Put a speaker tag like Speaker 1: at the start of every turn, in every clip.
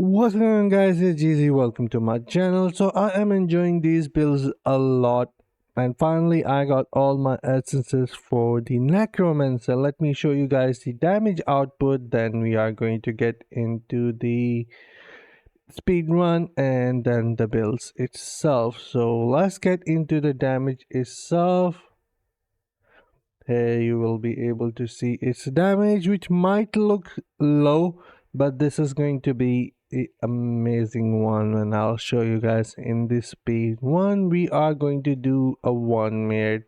Speaker 1: What's going on, guys? It's GZ. Welcome to my channel. So I am enjoying these builds a lot, and finally I got all my essences for the necromancer. Let me show you guys the damage output, then we are going to get into the speed run and then the builds itself. So let's get into the damage itself. Here you will be able to see its damage, which might look low, but this is going to be an amazing one, and I'll show you guys in this speed one. We are going to do a 1 minute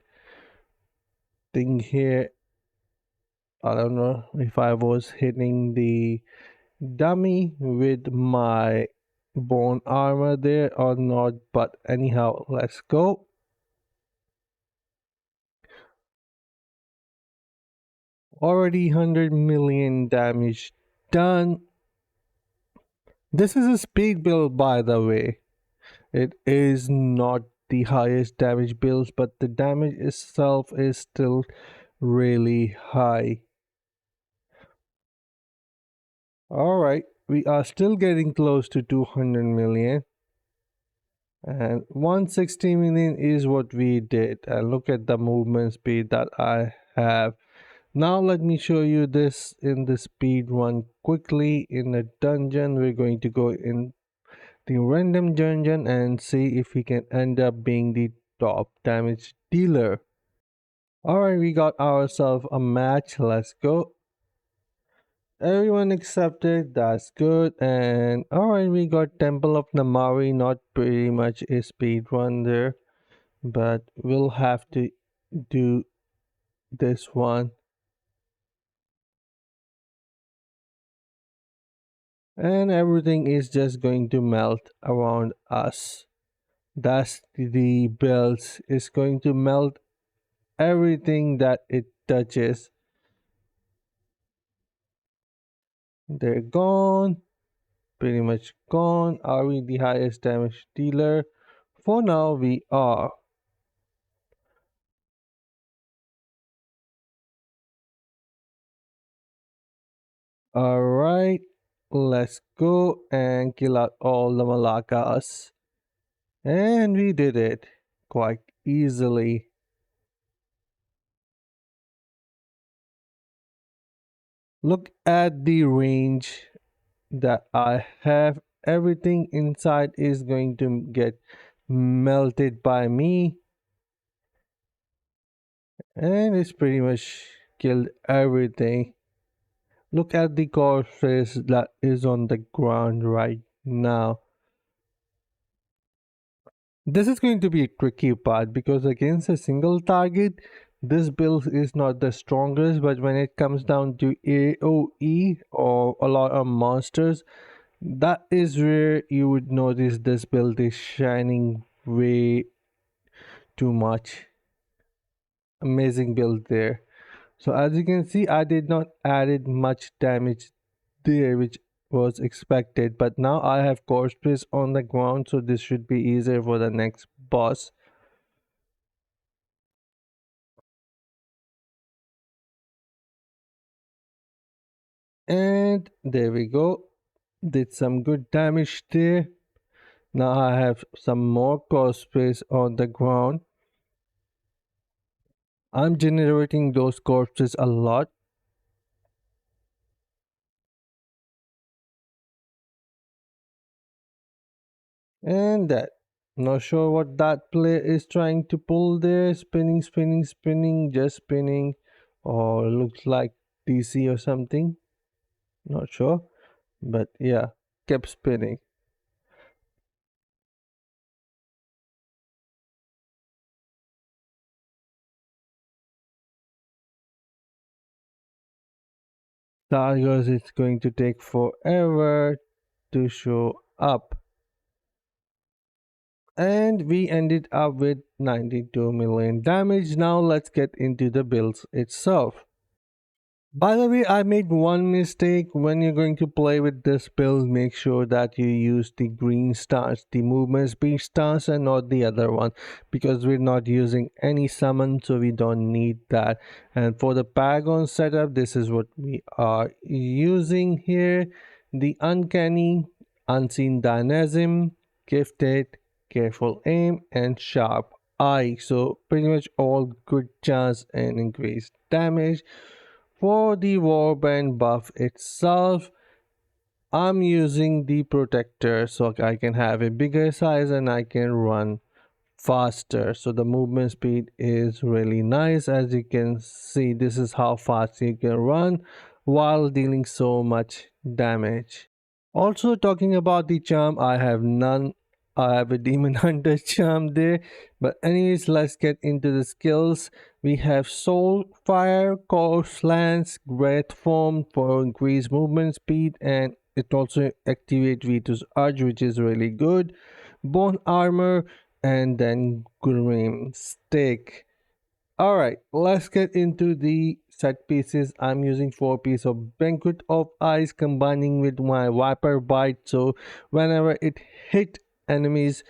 Speaker 1: thing here. I don't know if I was hitting the dummy with my bone armor there or not, but anyhow, let's go. Already 100 million damage done. This is a speed build, by the way. It is not the highest damage build, but the damage itself is still really high. Alright, we are still getting close to 200 million. And 160 million is what we did. And look at the movement speed that I have. Now let me show you this in the speed run quickly. In a dungeon, we're going to go in the random dungeon and see if we can end up being the top damage dealer. Alright, we got ourselves a match. Let's go. Everyone accepted. That's good. And alright, we got Temple of Namari. Not pretty much a speed run there, but we'll have to do this one. And everything is just going to melt around us. That's the builds. It's going to melt everything that it touches. They're gone. Pretty much gone. Are we the highest damage dealer? For now, we are. Alright, let's go and kill out all the Malakas. And we did it quite easily. Look at the range that I have. Everything inside is going to get melted by me. And it's pretty much killed everything. Look at the corpses that is on the ground right now. This is going to be a tricky part because against a single target, this build is not the strongest, but when it comes down to AoE or a lot of monsters, that is where you would notice this build is shining way too much. Amazing build there. So as you can see, I did not added much damage there, which was expected, but now I have corpses on the ground, so this should be easier for the next boss. And there we go, did some good damage there. Now I have some more corpses on the ground. I'm generating those corpses a lot. And that, not sure what that player is trying to pull there. Spinning, spinning, spinning, just spinning, or looks like DC or something, not sure, but yeah, kept spinning. Targos, it's going to take forever to show up. And we ended up with 92 million damage. Now let's get into the builds itself. By the way, I made one mistake. When you're going to play with this build, make sure that you use the green stars, the movement speed stars, and not the other one, because we're not using any summon, so we don't need that. And for the Paragon setup, this is what we are using here. The uncanny unseen dynamism, gifted, careful aim, and sharp eye. So pretty much all good chance and increased damage. For the warband buff itself, I'm using the protector so I can have a bigger size and I can run faster. So the movement speed is really nice. As you can see, this is how fast you can run while dealing so much damage. Also, talking about the charm, I have none. I have a demon hunter charm there. But anyways, let's get into the skills. We have soul fire, corpse lance, great form for increased movement speed, and it also activates Vito's urge, which is really good. Bone armor, and then grim stick. All right, let's get into the set pieces. I'm using 4 pieces of Banquet of Ice combining with my Viper Bite. So whenever it hit enemies,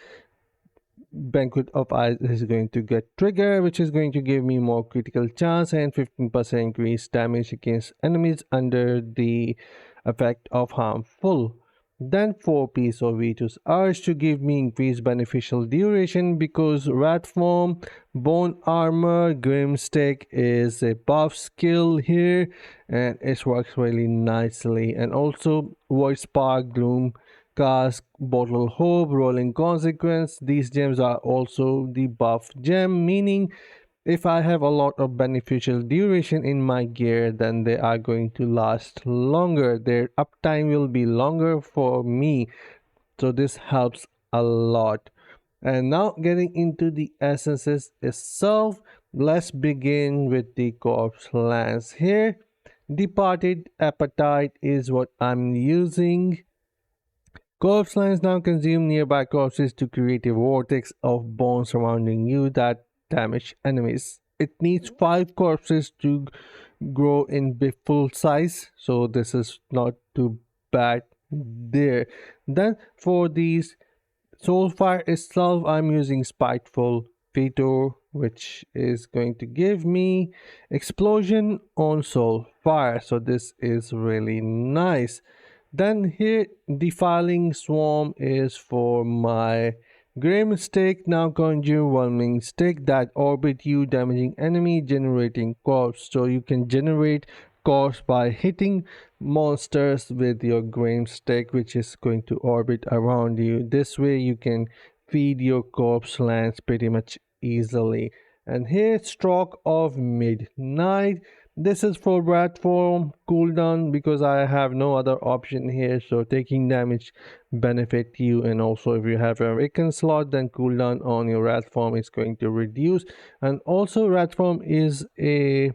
Speaker 1: Banquet of Ice is going to get triggered, which is going to give me more critical chance and 15% increased damage against enemies under the effect of harmful. Then 4 pieces of Vito's Urge to give me increased beneficial duration because Rat Form, Bone Armor, Grim Stick is a buff skill here and it works really nicely. And also Void Spark, Gloom Cask, Bottle Hope, Rolling Consequence. These gems are also the buff gem, meaning if I have a lot of beneficial duration in my gear, then they are going to last longer. Their uptime will be longer for me. So this helps a lot. And now getting into the essences itself, let's begin with the corpse lance here. Departed appetite is what I'm using. Corpse lines now consume nearby corpses to create a vortex of bones surrounding you that damage enemies. It needs 5 corpses to grow in big full size, so this is not too bad there. Then for these Soulfire itself, I'm using Spiteful Veto, which is going to give me Explosion on Soulfire. So this is really nice. Then here, Defiling Swarm is for my Grim Stick. Now conjure Whelming Stick that orbit you, damaging enemy, generating corpse. So you can generate corpse by hitting monsters with your Grim Stick, which is going to orbit around you. This way you can feed your corpse lands pretty much easily. And here, Stroke of Midnight. This is for rat form cooldown because I have no other option here, so taking damage benefit you, and also if you have a vacant slot, then cooldown on your rat form is going to reduce. And also rat form is a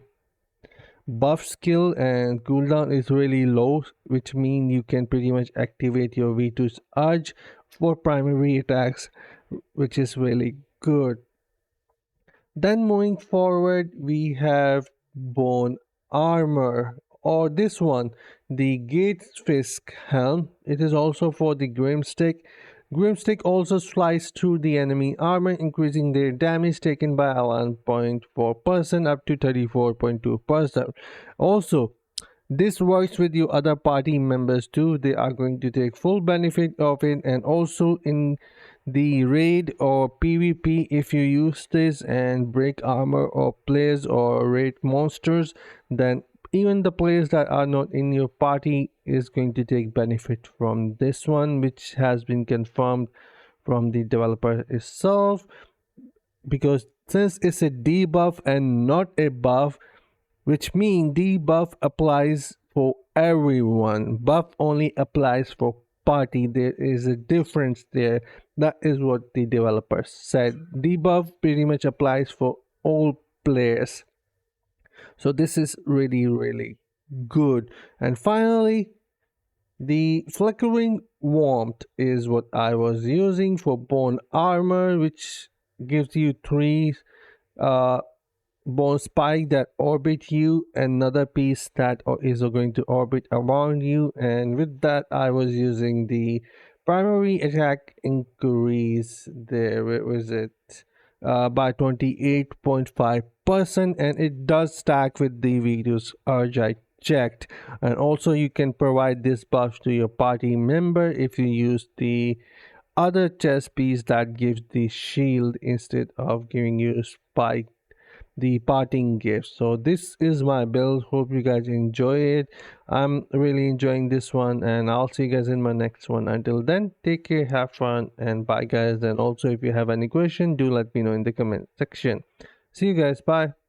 Speaker 1: buff skill and cooldown is really low, which means you can pretty much activate your V2's urge for primary attacks, which is really good. Then moving forward, we have bone armor, or this one, the Gatefisk helm. It is also for the Grimstick. Grimstick also slices through the enemy armor, increasing their damage taken by 11.4% up to 34.2%. Also, this works with your other party members too. They are going to take full benefit of it, and also in the raid or PvP, if you use this and break armor or players or raid monsters, then even the players that are not in your party is going to take benefit from this one, which has been confirmed from the developer itself, because since it's a debuff and not a buff, which means debuff applies for everyone, buff only applies for party. There is a difference there. That is what the developers said. Debuff pretty much applies for all players, so this is really good. And finally, the flickering warmth is what I was using for bone armor, which gives you 3 uh bone spike that orbit you, another piece that is going to orbit around you, and with that I was using the primary attack increase there. Where was it? By 28.5%, and it does stack with the video's urge, I checked. And also you can provide this buff to your party member if you use the other chest piece that gives the shield instead of giving you spike, the parting gift. So this is my build. Hope you guys enjoy it. I'm really enjoying this one, and I'll see you guys in my next one. Until then, take care, have fun, and bye guys. And also if you have any question, do let me know in the comment section. See you guys, bye.